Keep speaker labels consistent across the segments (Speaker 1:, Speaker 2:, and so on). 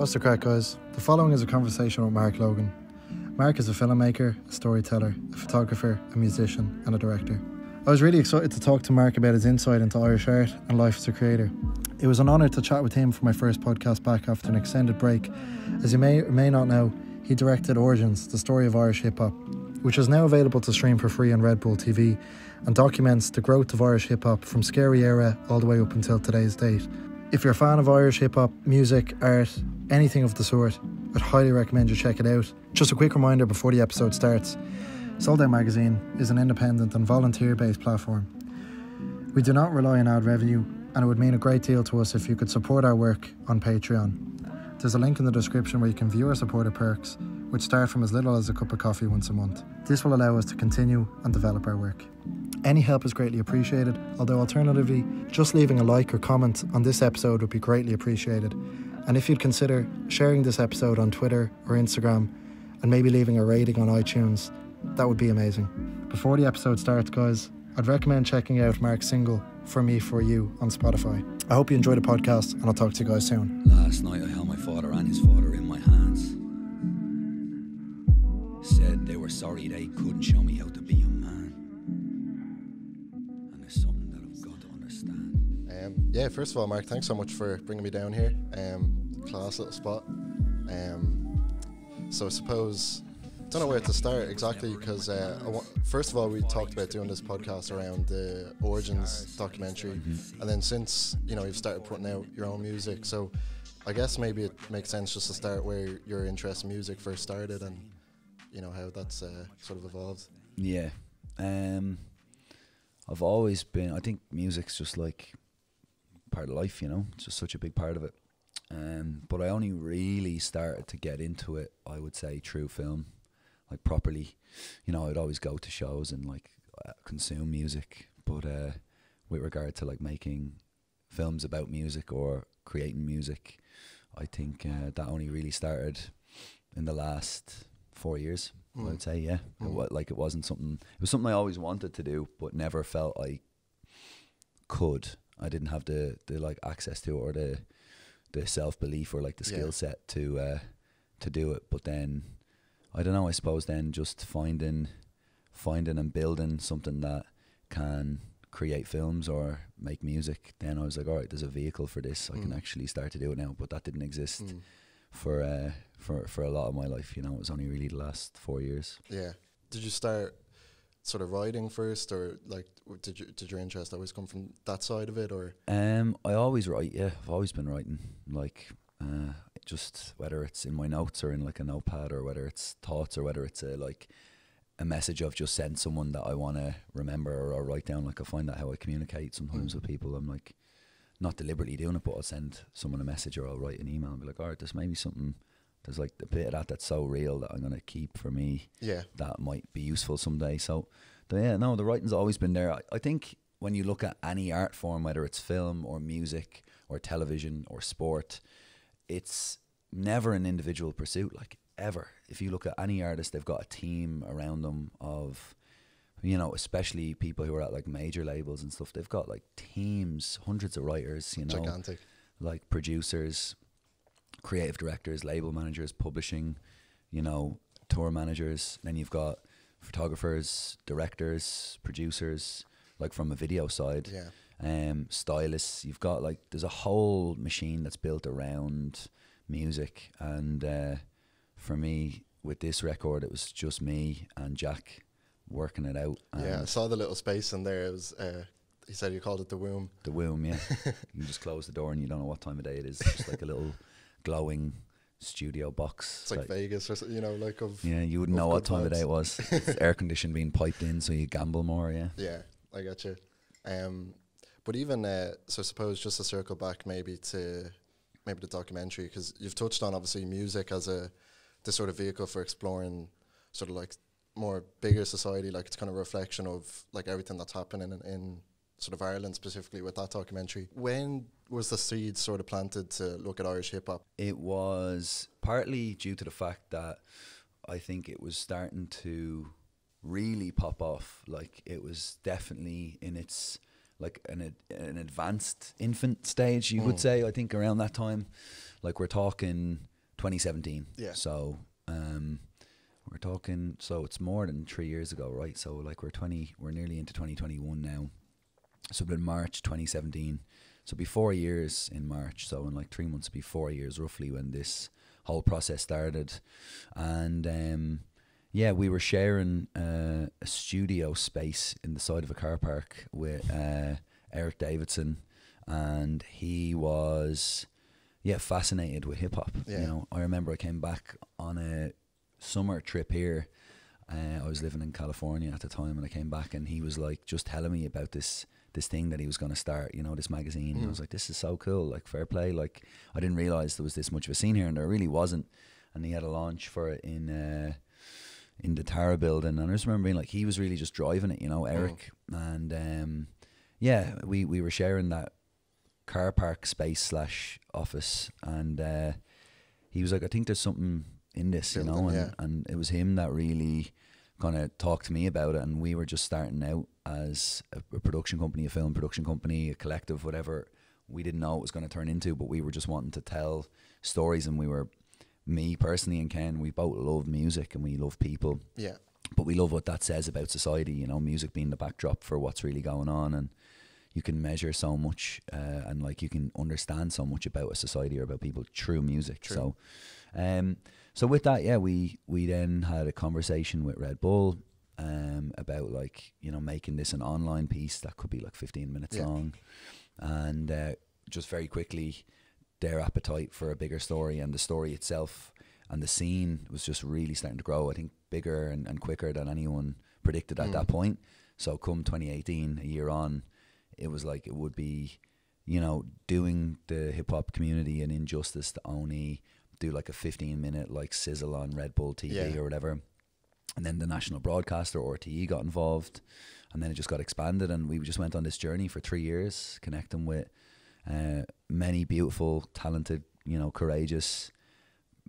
Speaker 1: What's the crack, guys? The following is a conversation with Mark Logan. Mark is a filmmaker, a storyteller, a photographer, a musician and a director. I was really excited to talk to Mark about his insight into Irish art and life as a creator. It was an honour to chat with him for my first podcast back after an extended break. As you may or may not know, he directed Origins, the story of Irish hip-hop, which is now available to stream for free on Red Bull TV and documents the growth of Irish hip-hop from Scary era all the way up until today's date. If you're a fan of Irish hip-hop, music, art, anything of the sort, I'd highly recommend you check it out. Just a quick reminder before the episode starts. Sold Out Magazine is an independent and volunteer-based platform. We do not rely on ad revenue, and it would mean a great deal to us if you could support our work on Patreon. There's a link in the description where you can view our supporter perks, which start from as little as a cup of coffee once a month. This will allow us to continue and develop our work. Any help is greatly appreciated, although alternatively, just leaving a like or comment on this episode would be greatly appreciated. And if you'd consider sharing this episode on Twitter or Instagram, and maybe leaving a rating on iTunes, that would be amazing. Before the episode starts, guys, I'd recommend checking out Mark's single, For Me, For You, on Spotify. I hope you enjoy the podcast, and I'll talk to you guys soon.
Speaker 2: Last night I held my father and his father in my hands. Said they were sorry they couldn't show me how to be a man. And it's something that I've got to understand.
Speaker 3: Yeah, first of all, Mark, thanks so much for bringing me down here. Class little spot. So I suppose, don't know where to start exactly, because first of all, we talked about doing this podcast around the Origins documentary, and then since you've started putting out your own music, so I guess maybe it makes sense just to start where your interest in music first started, and how that's sort of evolved.
Speaker 2: Yeah, I've always been. I think music's just like part of life. It's just such a big part of it. But I only really started to get into it, I would say, through film. Like properly, I'd always go to shows and like consume music, but with regard to like making films about music or creating music, I think that only really started in the last 4 years. I would say, yeah. It wasn't something. It was something I always wanted to do, but never felt I could. I didn't have the like access to it or the self belief or like the skill set to do it. But then, I don't know, I suppose then just finding and building something that can create films or make music, then I was like, all right, there's a vehicle for this. I can actually start to do it now. But that didn't exist for a lot of my life. It was only really the last 4 years. Yeah.
Speaker 3: Did you start sort of writing first, or like did your interest always come from that side of it, or?
Speaker 2: I always write. Yeah, I've always been writing. Like just whether it's in my notes or in like a notepad, or whether it's thoughts, or whether it's a message I've just sent someone that I want to remember or write down. Like I find that how I communicate sometimes with people. I'm like not deliberately doing it, but I'll send someone a message or I'll write an email and be like, all right, there's maybe something. There's like a bit of that that's so real that I'm going to keep for me. Yeah. That might be useful someday. So, the writing's always been there. I think when you look at any art form, whether it's film or music or television or sport, it's never an individual pursuit, like ever. If you look at any artist, they've got a team around them of, especially people who are at like major labels and stuff. They've got like teams, hundreds of writers,
Speaker 3: gigantic,
Speaker 2: like producers, creative directors, label managers, publishing, tour managers. Then you've got photographers, directors, producers, like from a video side, stylists. You've got like, there's a whole machine that's built around music. And for me, with this record, it was just me and Jack working it out.
Speaker 3: I saw the little space in there. It was he said you called it the womb.
Speaker 2: The womb, yeah. You just close the door and you don't know what time of day it is. It's just like a little glowing studio box.
Speaker 3: It's like Vegas, or like of.
Speaker 2: Yeah, you wouldn't know what time of day it was. It's air conditioned being piped in, so you gamble more. Yeah.
Speaker 3: Yeah, I got you. But even so, I suppose just to circle back maybe to the documentary, because you've touched on obviously music as the sort of vehicle for exploring sort of like more bigger society, like it's kind of a reflection of like everything that's happening in sort of Ireland specifically with that documentary. When was the seed sort of planted to look at Irish hip hop?
Speaker 2: It was partly due to the fact that I think it was starting to really pop off. Like it was definitely in its like an advanced infant stage, you would say. I think around that time, like we're talking 2017.
Speaker 3: Yeah.
Speaker 2: So we're talking, so it's more than 3 years ago, right? So like we're nearly into 2021 now. So in March 2017. So be 4 years in March. So in like 3 months, be 4 years roughly when this whole process started. And yeah, we were sharing a studio space in the side of a car park with Eric Davidson, and he was fascinated with hip hop.
Speaker 3: Yeah.
Speaker 2: You know, I remember I came back on a summer trip here. I was living in California at the time, and I came back, and he was like just telling me about this thing that he was going to start, you know, this magazine. And I was like, this is so cool, like fair play. Like I didn't realize there was this much of a scene here, and there really wasn't. And he had a launch for it in the Tara building, and I just remember being like, he was really just driving it, you know, Eric. And yeah, we were sharing that car park space / office, and he was like, I think there's something in this, you know, and it was him that really kind of talked to me about it. And we were just starting out as a production company, a film production company, a collective, whatever. We didn't know what it was going to turn into, but we were just wanting to tell stories. And we were, me personally and Ken, we both love music and we love people.
Speaker 3: Yeah.
Speaker 2: But we love what that says about society, you know, music being the backdrop for what's really going on. And you can measure so much and like you can understand so much about a society or about people through music.
Speaker 3: True.
Speaker 2: So with that, yeah, we then had a conversation with Red Bull about like, you know, making this an online piece that could be like 15 minutes long. And just very quickly, their appetite for a bigger story and the story itself and the scene was just really starting to grow, I think bigger and quicker than anyone predicted at that point. So come 2018, a year on, it was like it would be, you know, doing the hip hop community an injustice to only do like a 15-minute like sizzle on Red Bull TV or whatever. And then the national broadcaster RTE got involved, and then it just got expanded, and we just went on this journey for 3 years, connecting with many beautiful, talented, you know, courageous,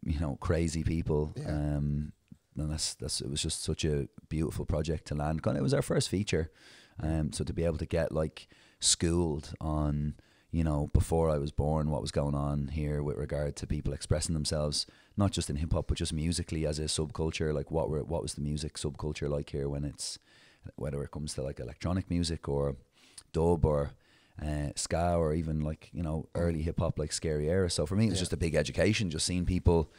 Speaker 2: you know, crazy people. And that's it was just such a beautiful project to land. It was our first feature, so to be able to get like schooled on, you know, before I was born, what was going on here with regard to people expressing themselves, not just in hip hop, but just musically as a subculture. Like what was the music subculture like here when it's, whether it comes to like electronic music or dub or ska or even like, you know, early hip hop like Scary Era. So for me, it was just a big education, just seeing people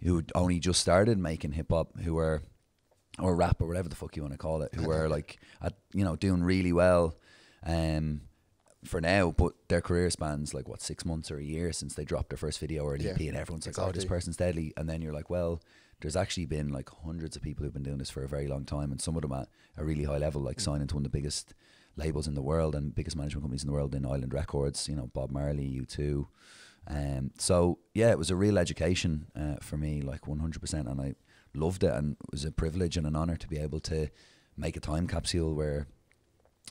Speaker 2: who had only just started making hip hop, who were, or rap or whatever the fuck you want to call it, who were like, you know, doing really well. For now, but their career spans like what, 6 months or a year since they dropped their first video or an EP, and everyone's like, oh, this person's deadly. And then you're like, well, there's actually been like hundreds of people who've been doing this for a very long time, and some of them at a really high level, like signing to one of the biggest labels in the world and biggest management companies in the world in Island Records, you know, Bob Marley, U2. So yeah, it was a real education for me, like 100%, and I loved it, and it was a privilege and an honor to be able to make a time capsule where,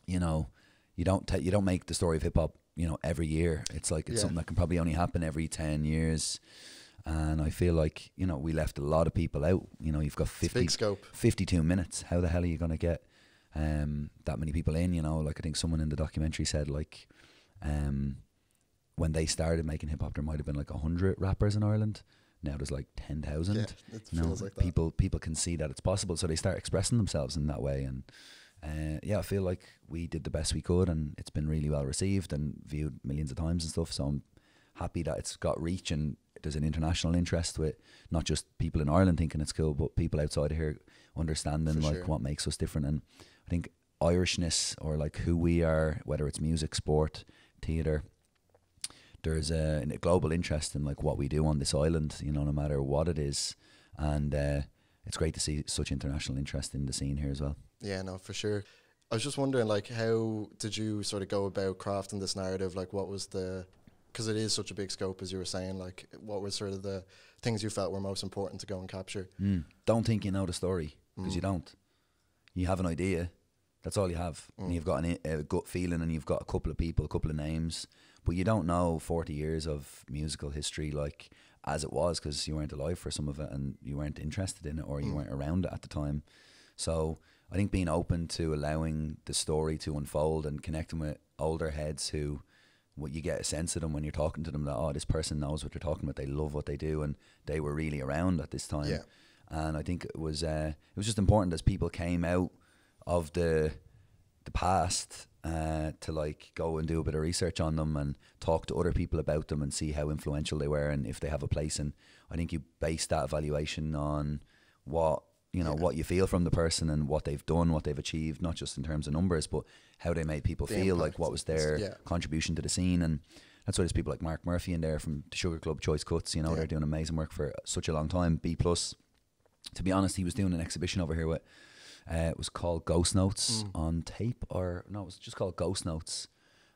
Speaker 2: you know, you don't make the story of hip hop, you know, every year. It's like it's something that can probably only happen every 10 years. And I feel like, you know, we left a lot of people out. You know, you've got 52 minutes. How the hell are you going to get that many people in? You know, like I think someone in the documentary said like when they started making hip hop, there might have been like 100 rappers in Ireland. Now there's like 10,000.
Speaker 3: Yeah, it feels like that.
Speaker 2: People can see that it's possible, so they start expressing themselves in that way. And yeah, I feel like we did the best we could, and it's been really well received and viewed millions of times and stuff. So I'm happy that it's got reach, and there's an international interest with not just people in Ireland thinking it's cool, but people outside of here understanding like what makes us different. And I think Irishness, or like who we are, whether it's music, sport, theatre, there's a global interest in like what we do on this island, you know, no matter what it is. And it's great to see such international interest in the scene here as well.
Speaker 3: Yeah, no, for sure. I was just wondering, like, how did you sort of go about crafting this narrative? Like, what was because it is such a big scope, as you were saying, like, what were sort of the things you felt were most important to go and capture?
Speaker 2: Don't think you know the story, because you don't. You have an idea. That's all you have. And you've got a gut feeling, and you've got a couple of people, a couple of names, but you don't know 40 years of musical history, like, as it was, because you weren't alive for some of it, and you weren't interested in it, or you weren't around it at the time. So I think being open to allowing the story to unfold and connecting with older heads who what you get a sense of them when you're talking to them, that, oh, this person knows what they're talking about, they love what they do, and they were really around at this time.
Speaker 3: Yeah.
Speaker 2: And I think it was just important as people came out of the past to like go and do a bit of research on them and talk to other people about them and see how influential they were and if they have a place. And I think you base that evaluation on what what you feel from the person and what they've done, what they've achieved, not just in terms of numbers, but how they made people feel, like what was their contribution to the scene. And that's why there's people like Mark Murphy in there from the Sugar Club, Choice Cuts, they're doing amazing work for such a long time. B+. To be honest, he was doing an exhibition over here with, it was called Ghost Notes on tape, or no, it was just called Ghost Notes.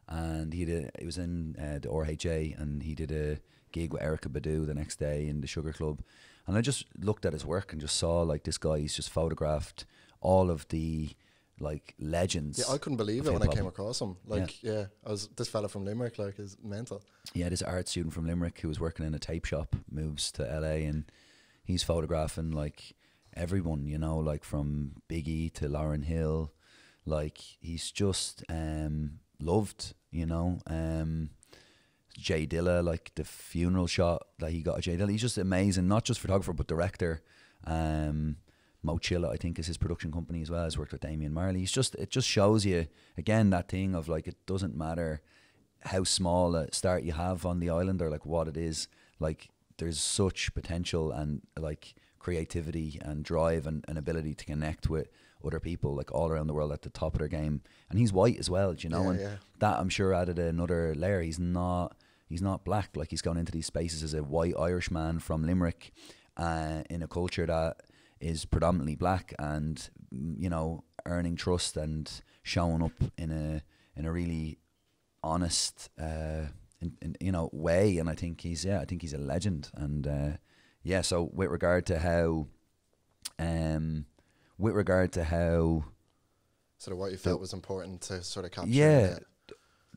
Speaker 2: And he was in the RHA, and he did a gig with Erykah Badu the next day in the Sugar Club. And I just looked at his work and just saw like this guy, he's just photographed all of the like legends.
Speaker 3: Yeah, I couldn't believe it when I came across him. Like, I was, this fella from Limerick, like, is mental. Yeah,
Speaker 2: this art student from Limerick who was working in a tape shop moves to LA, and he's photographing like everyone, like from Biggie to Lauryn Hill. Like, he's just loved, Jay Dilla, like the funeral shot that he got at Jay Dilla. He's just amazing, not just photographer but director. Mo Chilla, I think, is his production company as well. He's worked with Damian Marley. It just shows you again that thing of like, it doesn't matter how small a start you have on the island or like what it is. Like, there's such potential and like creativity and drive and an ability to connect with other people like all around the world at the top of their game. And he's white as well, that I'm sure added another layer. He's not black. Like, he's gone into these spaces as a white Irish man from Limerick in a culture that is predominantly black, and earning trust and showing up in a really honest way. And I think he's a legend. And so with regard to how
Speaker 3: sort of what you felt was important to sort of capture.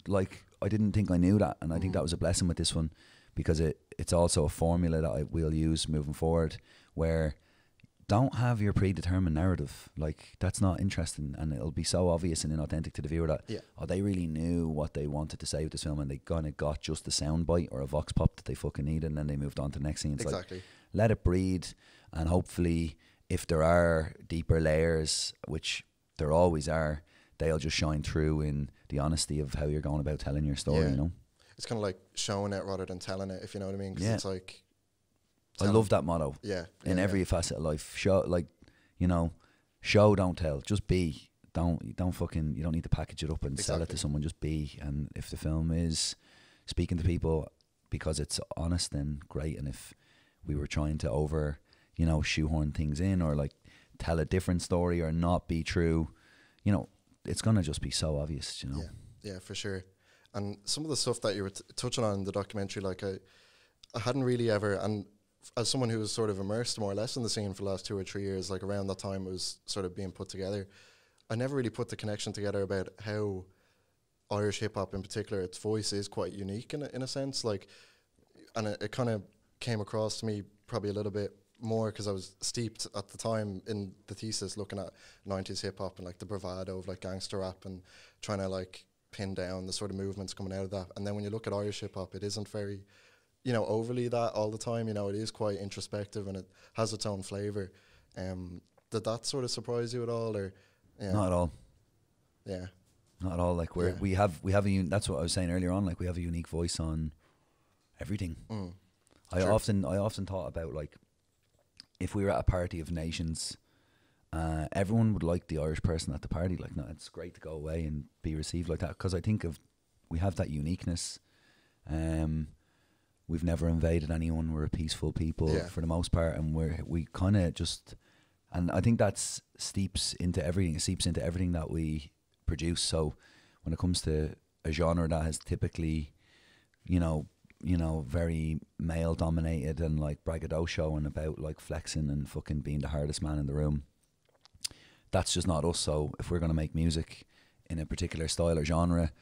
Speaker 2: Like, I didn't think I knew that, and I think that was a blessing with this one, because it's also a formula that I will use moving forward, where don't have your predetermined narrative. Like, that's not interesting, and it'll be so obvious and inauthentic to the viewer that they really knew what they wanted to say with this film, and they kind of got just the soundbite or a vox pop that they fucking needed, and then they moved on to the next scene. It's
Speaker 3: exactly.
Speaker 2: Like, let it breathe, and hopefully if there are deeper layers, which there always are, they'll just shine through in the honesty of how you're going about telling your story.
Speaker 3: It's kind of like showing it rather than telling it, if you know what I mean. Because it's like,
Speaker 2: I love that motto. In every facet of life. Show, show, don't tell. Just be. You don't need to package it up and sell it to someone. Just be. And if the film is speaking to people because it's honest, then great. And if we were trying to shoehorn things in, or like tell a different story or not be true, it's gonna just be so obvious.
Speaker 3: Yeah, for sure. And some of the stuff that you were touching on in the documentary, like I hadn't really ever, and as someone who was sort of immersed more or less in the scene for the last 2 or 3 years, like around that time it was sort of being put together, I never really put the connection together about how Irish hip hop in particular, its voice is quite unique in a sense. Like, and it kind of came across to me probably a little bit more because I was steeped at the time in the thesis looking at 90s hip hop and like the bravado of like gangster rap and trying to like pin down the sort of movements coming out of that. And then when you look at Irish hip hop, it isn't very, overly that all the time. It is quite introspective and it has its own flavour. Did that sort of surprise you at all, or?
Speaker 2: Not at all.
Speaker 3: Yeah.
Speaker 2: Not at all. Like, we have that's what I was saying earlier on. Like, we have a unique voice on everything. I often thought about, like, if we were at a party of nations, everyone would like the Irish person at the party. Like, no, it's great to go away and be received like that, because I think we have that uniqueness. We've never invaded anyone. We're a peaceful people for the most part, and we kind of just, and I think that seeps into everything. It seeps into everything that we produce. So when it comes to a genre that has typically, very male dominated and like braggadocio and about like flexing and fucking being the hardest man in the room, that's just not us. So if we're going to make music in a particular style or genre,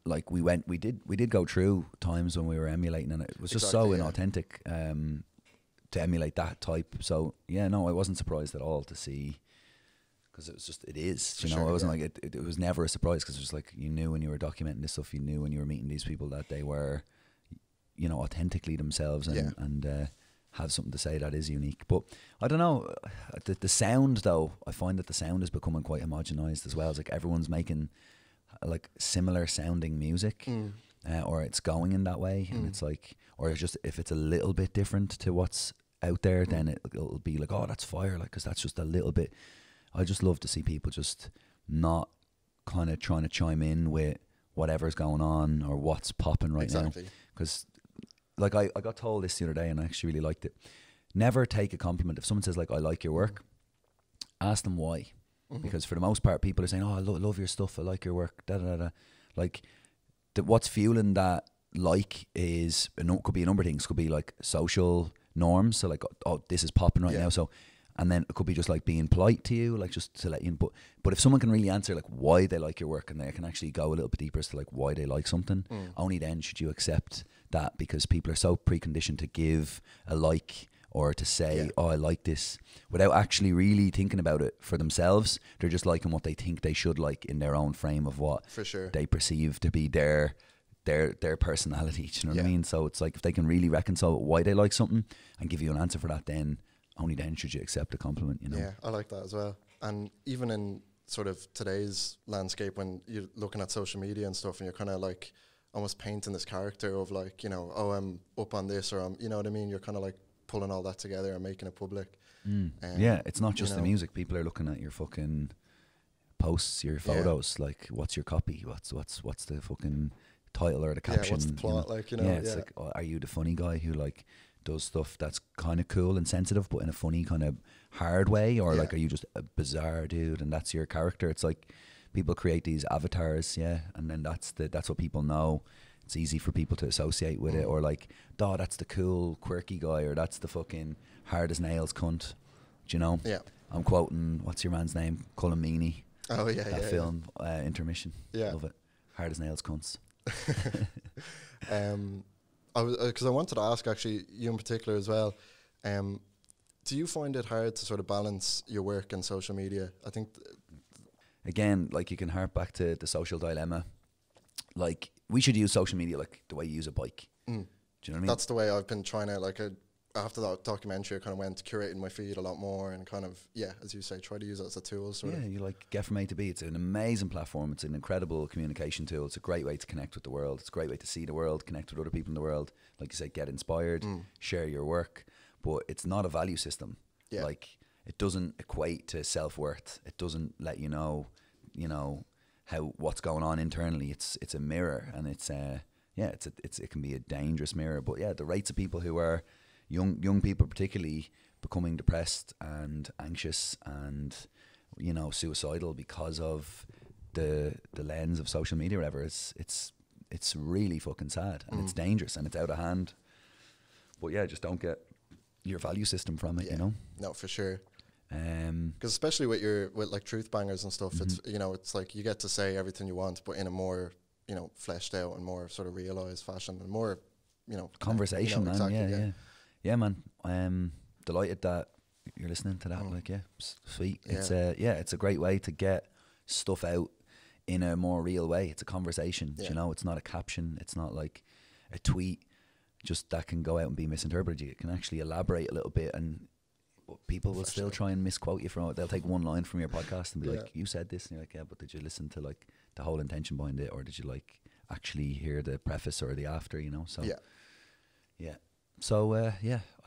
Speaker 2: like we did go through times when we were emulating, and it was just so inauthentic to emulate that type. So I wasn't surprised at all to see because it is,
Speaker 3: For
Speaker 2: you know,
Speaker 3: sure,
Speaker 2: it wasn't
Speaker 3: yeah.
Speaker 2: like it was never a surprise, because it was like, you knew when you were documenting this stuff, you knew when you were meeting these people that they were, you know, authentically themselves, and,
Speaker 3: Yeah.
Speaker 2: and have something to say that is unique. But I don't know, the sound though, I find that the sound is becoming quite homogenized as well. It's like everyone's making like similar sounding music, or it's going in that way, and it's like, or it's just, if it's a little bit different to what's out there, then it'll be like, oh, that's fire, like, because that's just a little bit. I just love to see people just not kind of trying to chime in with whatever's going on or what's popping right now. Because like I got told this the other day, and I actually really liked it. Never take a compliment. If someone says like, I like your work, ask them why. Because for the most part, people are saying, oh, I love your stuff, I like your work, da da da. Like, what's fueling that like is, could be a number of things. Could be like social norms, so like, oh, this is popping right now, so, and then it could be just like being polite to you, like just to let you in. But if someone can really answer like why they like your work, and they can actually go a little bit deeper as to like why they like something, only then should you accept that, because people are so preconditioned to give a like, or to say, oh, I like this, without actually really thinking about it for themselves. They're just liking what they think they should like in their own frame of what they perceive to be their personality. Do you know what I mean? So it's like, if they can really reconcile why they like something and give you an answer for that, then only then should you accept a compliment, you know?
Speaker 3: Yeah, I like that as well. And even in sort of today's landscape, when you're looking at social media and stuff, and you're kind of like almost painting this character of like, you know, oh, I'm up on this, or I'm, you know what I mean? You're kind of like pulling all that together and making it public.
Speaker 2: Yeah, it's not just the music. People are looking at your fucking posts, your photos. Like, what's your copy? What's the fucking title or the caption?
Speaker 3: What's the plot? Like, you know,
Speaker 2: it's like, oh, are you the funny guy who like does stuff that's kind of cool and sensitive, but in a funny kind of hard way, or like, are you just a bizarre dude and that's your character? It's like, people create these avatars, and then that's what people know. It's easy for people to associate with it, or like, oh, that's the cool quirky guy, or that's the fucking hard as nails cunt. Do you know? Yeah. I'm quoting, what's your man's name? Colin Meaney.
Speaker 3: Oh yeah,
Speaker 2: that film, Intermission.
Speaker 3: Yeah,
Speaker 2: love it. Hard as nails cunts.
Speaker 3: I was, because I wanted to ask actually you in particular as well. Do you find it hard to sort of balance your work and social media? I think
Speaker 2: again, like, you can harp back to the social dilemma. Like, we should use social media like the way you use a bike. Do you know what I mean?
Speaker 3: That's the way I've been trying to, like, after that documentary, I kind of went curating my feed a lot more, and kind of, as you say, try to use it as a tool.
Speaker 2: You like, get from A to B. It's an amazing platform. It's an incredible communication tool. It's a great way to connect with the world. It's a great way to see the world, connect with other people in the world. Like you say, get inspired, share your work. But it's not a value system. Like, it doesn't equate to self-worth. It doesn't let you know, how what's going on internally. It's a mirror, and it can be a dangerous mirror. But the rates of people who are young people particularly becoming depressed and anxious and suicidal because of the lens of social media or whatever, it's really fucking sad, and it's dangerous, and it's out of hand. But just don't get your value system from it.
Speaker 3: No, for sure. Because especially with like truth bangers and stuff, it's it's like you get to say everything you want, but in a more fleshed out and more sort of realized fashion, and more
Speaker 2: conversation, man.
Speaker 3: Exactly,
Speaker 2: yeah, man. I'm delighted that you're listening to that. Like, sweet. It's a great way to get stuff out in a more real way. It's a conversation. It's not a caption. It's not like a tweet just that can go out and be misinterpreted. You can actually elaborate a little bit, and people will still try and misquote you from it. They'll take one line from your podcast and be like, you said this, and you're like, yeah, but did you listen to like the whole intention behind it, or did you like actually hear the preface or the after, so so I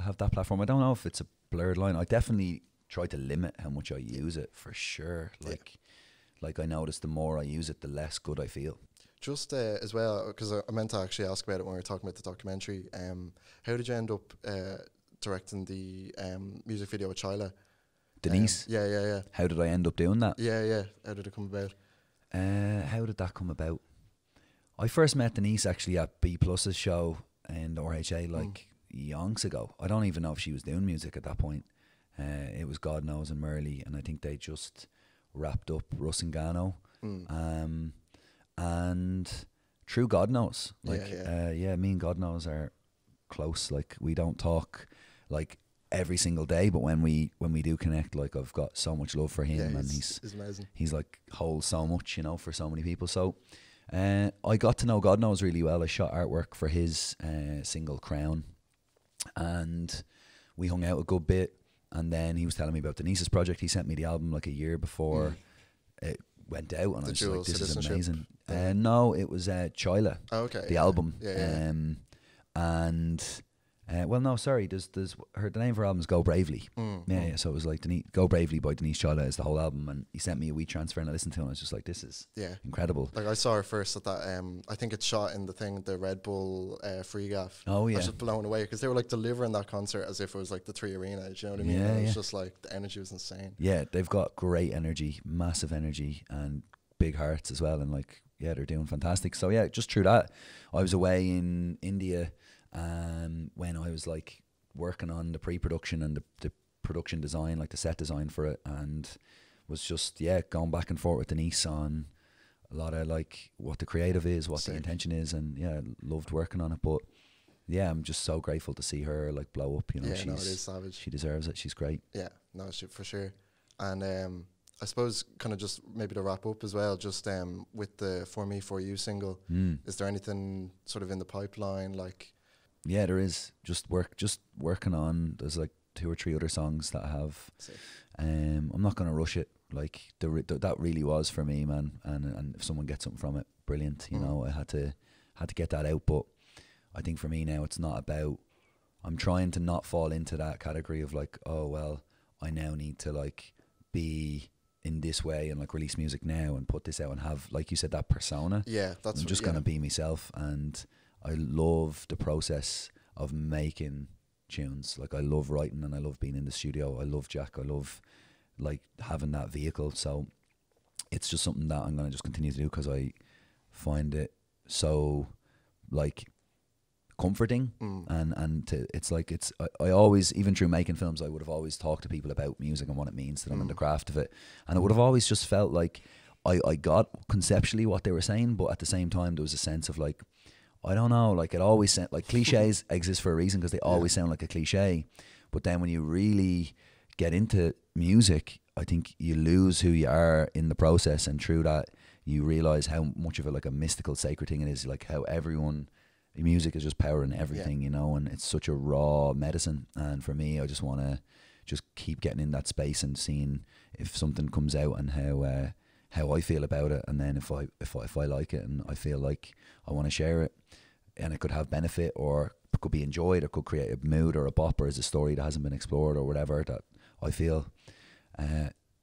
Speaker 2: have that platform. I don't know if it's a blurred line. I definitely try to limit how much I use it, for sure. Like I notice the more I use it, the less good I feel.
Speaker 3: Just as well, because I meant to actually ask about it when we were talking about the documentary. How did you end up directing the music video with Chaila?
Speaker 2: Denise?
Speaker 3: Yeah.
Speaker 2: How did I end up doing that?
Speaker 3: Yeah. How did it come about?
Speaker 2: How did that come about? I first met Denise actually at B Plus's show in the RHA like yonks ago. I don't even know if she was doing music at that point. It was God Knows and Merle, and I think they just wrapped up Russ and Gano. And True God Knows. Like, me and God Knows are close. Like, we don't talk like every single day, but when we do connect, like I've got so much love for him, and he's
Speaker 3: amazing.
Speaker 2: He's like holds so much, you know, for so many people. So I got to know God Knows really well. I shot artwork for his single Crown, and we hung out a good bit, and then he was telling me about Denise's project. He sent me the album like a year before it went out, and I was like, this is amazing. No, it was Chaila, the album. And well, no, sorry, there's the name of her album is Go Bravely. Yeah, so it was like Go Bravely by Denise Chaila is the whole album, and he sent me a wee transfer and I listened to it, and I was just like, this is incredible.
Speaker 3: Like I saw her first at that I think it's shot in the Red Bull free gaff.
Speaker 2: Oh yeah,
Speaker 3: I was just blown away because they were like delivering that concert as if it was like the 3 Arena, do you know what I mean? It was just like the energy was insane. Yeah,
Speaker 2: they've got great energy, massive energy, and big hearts as well, and like they're doing fantastic. So yeah, just through that, I was away in India when I was like working on the pre-production and the production design, like the set design for it, and was just going back and forth with Denise on a lot of like what the creative is, what the intention is, and loved working on it. But yeah, I'm just so grateful to see her like blow up, you know.
Speaker 3: It is savage.
Speaker 2: She deserves it. She's great.
Speaker 3: Yeah, no, for sure. And I suppose kind of just maybe to wrap up as well, just with the For Me For You single, is there anything sort of in the pipeline, like?
Speaker 2: Yeah, there is. Just working on. There's like 2 or 3 other songs that I have. I'm not gonna rush it. Like that really was for me, man. And if someone gets something from it, brilliant. You know, I had to get that out. But I think for me now, it's not about. I'm trying to not fall into that category of like, oh well, I now need to like be in this way and like release music now and put this out and have, like you said, that persona.
Speaker 3: Yeah, that's.
Speaker 2: I'm just gonna be myself, and I love the process of making tunes. Like I love writing and I love being in the studio. I love Jack. I love like having that vehicle. So it's just something that I'm going to just continue to do because I find it so like comforting it's like I always, even through making films, I would have always talked to people about music and what it means to them and the craft of it, and it would have always just felt like I got conceptually what they were saying, but at the same time there was a sense of like, I don't know, like it always sound like cliches exist for a reason because they always sound like a cliche, but then when you really get into music, I think you lose who you are in the process, and through that you realize how much of it like a mystical sacred thing it is, like how music is just powering everything, you know, and it's such a raw medicine. And for me, I just want to just keep getting in that space and seeing if something comes out and how I feel about it, and then if I like it and I feel like I want to share it, and it could have benefit or could be enjoyed or could create a mood or a bop or is a story that hasn't been explored or whatever that I feel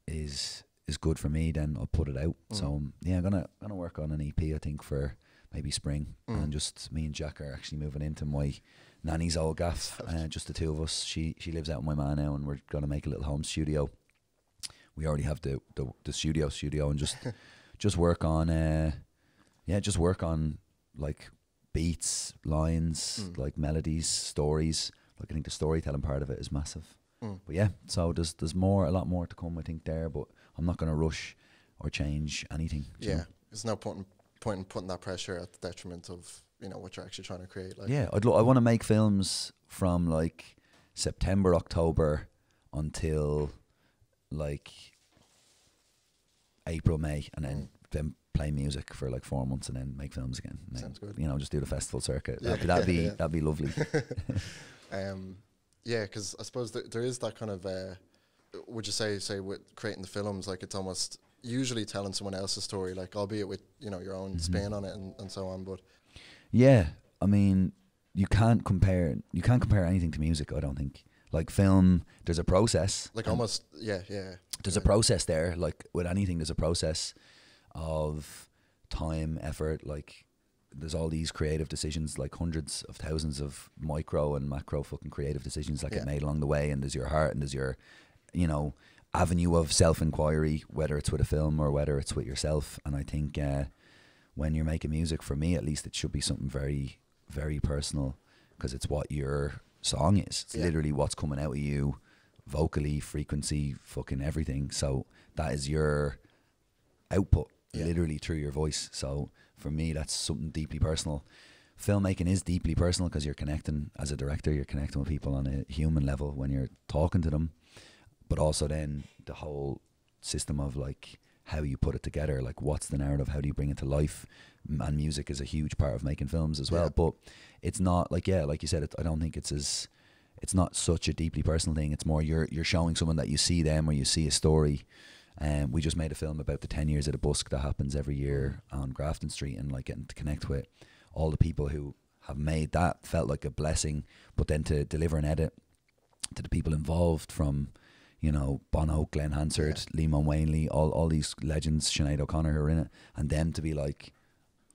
Speaker 2: is good for me, then I'll put it out. So yeah, I'm gonna work on an EP I think for maybe spring, and just me and Jack are actually moving into my nanny's old gaff, just the 2 of us. She lives out with my man now, and we're gonna make a little home studio. We already have the studio, and just work on just work on like beats, lines, like melodies, stories. Like I think the storytelling part of it is massive. But yeah, so there's a lot more to come I think there, but I'm not going to rush or change anything.
Speaker 3: Yeah, there's no point in putting that pressure at the detriment of, you know, what you're actually trying to create. Like,
Speaker 2: yeah, I want to make films from like September, October until like April, May, and then play music for like 4 months and then make films again. And
Speaker 3: sounds good.
Speaker 2: You know, just do the festival circuit. That'd be lovely.
Speaker 3: Yeah, because I suppose there is that kind of. Would you say with creating the films, like it's almost usually telling someone else's story, like albeit with, you know, your own spin on it and so on. But
Speaker 2: yeah, I mean, you can't compare anything to music. I don't think. Like film, there's a process.
Speaker 3: Like almost, yeah.
Speaker 2: There's a process there. Like with anything, there's a process of time, effort. Like there's all these creative decisions, like hundreds of thousands of micro and macro fucking creative decisions that get made along the way. And there's your heart and there's your, you know, avenue of self-inquiry, whether it's with a film or whether it's with yourself. And I think when you're making music, for me at least, it should be something very, very personal, because it's what your song is. It's literally what's coming out of you, vocally, frequency, fucking everything. So that is your output, literally through your voice. So for me, that's something deeply personal. filmmaking is deeply personal because you're connecting, as a director, you're connecting with people on a human level when you're talking to them, but also then the whole system of like how you put it together, like what's the narrative, how do you bring it to life, and music is a huge part of making films as well. But it's not like, like you said, I don't think it's not such a deeply personal thing. It's more you're showing someone that you see them, or you see a story. We just made a film about the 10 years of the busk that happens every year on Grafton Street, and like getting to connect with all the people who have made that felt like a blessing. But then to deliver an edit to the people involved, from Bono, Glenn Hansard, Lee Wainley, all these legends, Sinead O'Connor, who are in it, and them to be like,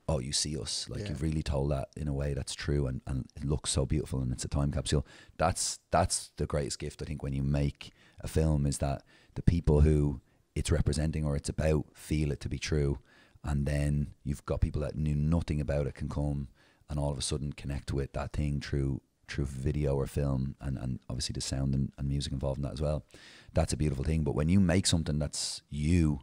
Speaker 2: oh, you see us, like you've really told that in a way that's true, and it looks so beautiful, and it's a time capsule. That's the greatest gift, I think, when you make a film, is that the people who it's representing or it's about feel it to be true, and then you've got people that knew nothing about it can come and all of a sudden connect with that thing through video or film, and obviously the sound and music involved in that as well. That's a beautiful thing. But when you make something that's you,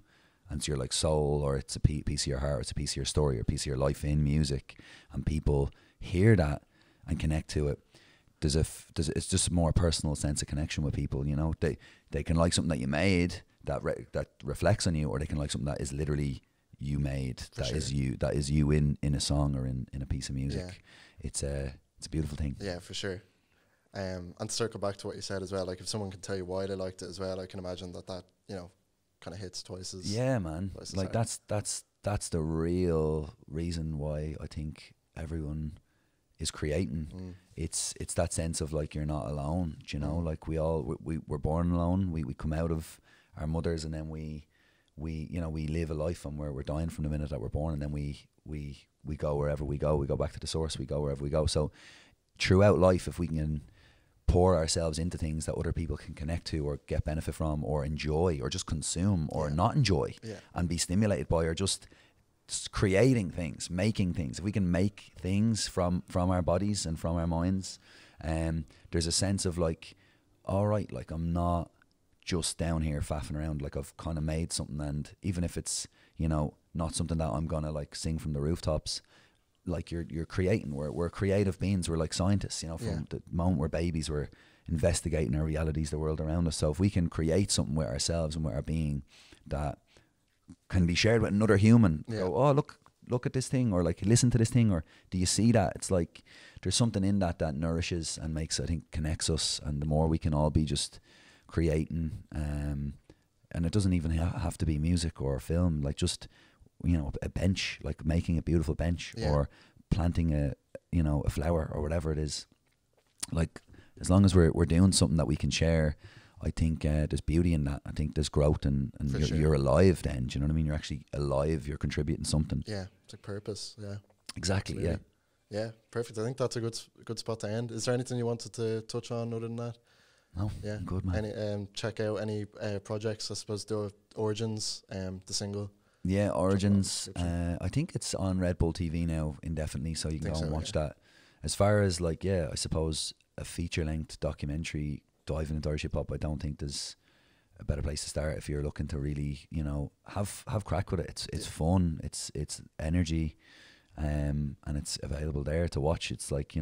Speaker 2: and it's your like soul, or it's a piece of your heart, or it's a piece of your story, or a piece of your life in music, and people hear that and connect to it, it's just a more personal sense of connection with people. They can like something that you made that reflects on you, or they can like something that is literally you made, is you in a song or in a piece of music. It's a beautiful thing. Yeah,
Speaker 3: for sure. And to circle back to what you said as well, like if someone can tell you why they liked it as well, I can imagine that kind of hits twice as
Speaker 2: man. Like that's the real reason why I think everyone is creating. It's that sense of like you're not alone. Like we're born alone. We come out of our mothers, and then we live a life, and we're dying from the minute that we're born, and then we go wherever we go. We go back to the source. We go wherever we go. So throughout life, if we can pour ourselves into things that other people can connect to, or get benefit from, or enjoy, or just consume, or not enjoy, and be stimulated by, or just creating things, making things. If we can make things from our bodies and from our minds, there's a sense of like, all right, like I'm not just down here faffing around, like I've kind of made something, and even if it's not something that I'm gonna like sing from the rooftops, like you're creating. We're creative beings. We're like scientists, from the moment we're babies, we're investigating our realities, the world around us. So if we can create something with ourselves and with our being that can be shared with another human, go, oh, look at this thing, or like listen to this thing, or do you see that? It's like there's something in that nourishes and makes, I think, connects us. And the more we can all be just creating, and it doesn't even have to be music or film, like just a bench, like making a beautiful bench, or planting a flower, or whatever it is. Like as long as we're doing something that we can share, I think there's beauty in that. I think there's growth, and you're alive then. Do you know what I mean? You're actually alive. You're contributing something. Yeah,
Speaker 3: it's like purpose. Yeah,
Speaker 2: exactly.
Speaker 3: Absolutely. Yeah, perfect. I think that's a good spot to end. Is there anything you wanted to touch on other than that?
Speaker 2: No, yeah, good man.
Speaker 3: Check out any projects. I suppose the Origins, the single.
Speaker 2: Yeah, Origins. I think it's on Red Bull TV now indefinitely, so you can go and watch that. As far as like, I suppose a feature-length documentary diving into Irish hip hop, I don't think there's a better place to start if you're looking to really, have crack with it. It's fun. It's energy, and it's available there to watch. It's like,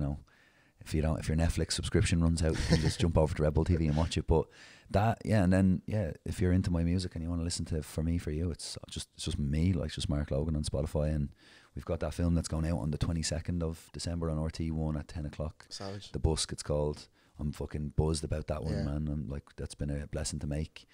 Speaker 2: if your Netflix subscription runs out, you can just jump over to Red Bull TV and watch it. But that, and then if you're into my music and you want to listen to For Me For You, it's just me, like just Mark Logan on Spotify, and we've got that film that's going out on the 22nd of December on RT1 at 10 o'clock.
Speaker 3: Savage.
Speaker 2: The Busk, it's called. I'm fucking buzzed about that one, man. I'm like, that's been a blessing to make.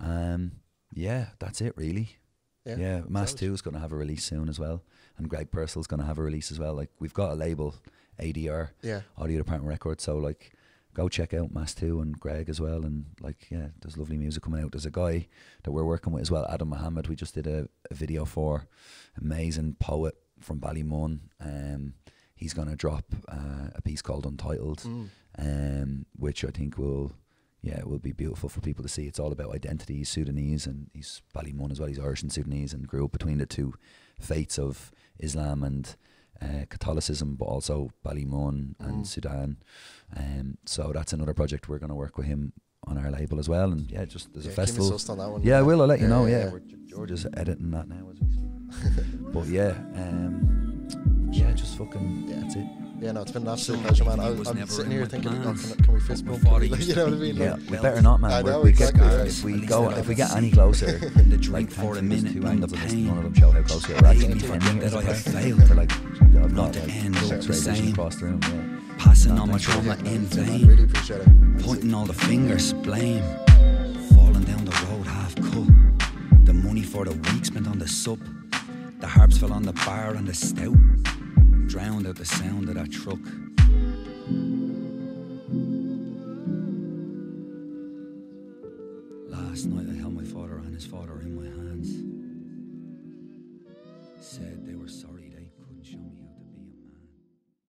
Speaker 2: That's it really. Yeah, Mass 2 is going to have a release soon as well, and Greg Purcell's going to have a release as well. Like, we've got a label, ADR, Audio Department Records, so like go check out Mass 2 and Greg as well, and like there's lovely music coming out. There's a guy that we're working with as well, Adam Mohammed, we just did a video for, amazing poet from Ballymun. He's going to drop a piece called Untitled, which I think will be beautiful for people to see. It's all about identity. He's Sudanese, and he's Ballymun as well. He's Irish and Sudanese, and grew up between the two faiths of Islam and Catholicism, but also Ballymun and Sudan. So that's another project we're going to work with him on our label as well. And there's a festival.
Speaker 3: Keep me on that one.
Speaker 2: I will. I'll let you know. George is editing that now as we speak. But just just fucking, that's it.
Speaker 3: Yeah, no, it's been an absolute pleasure, man. I'm sitting here thinking, can we fist bump? You know what I mean?
Speaker 2: Yeah, we better not, man.
Speaker 3: I know,
Speaker 2: we
Speaker 3: exactly,
Speaker 2: get,
Speaker 3: right.
Speaker 2: if we get any closer, like for a minute, none of them show how close we are. Actually, for meters apart. For like, I've got like radiation across the room. Yeah.
Speaker 4: Passing on my trauma in vain.
Speaker 3: Really appreciate it.
Speaker 4: Pointing all the fingers, blame. Falling down the road half cut. The money for the week spent on the sub. The harps fell on the bar and the stout. Drowned out the sound of that truck. Last night I held my father and his father in my hands. Said they were sorry they couldn't show me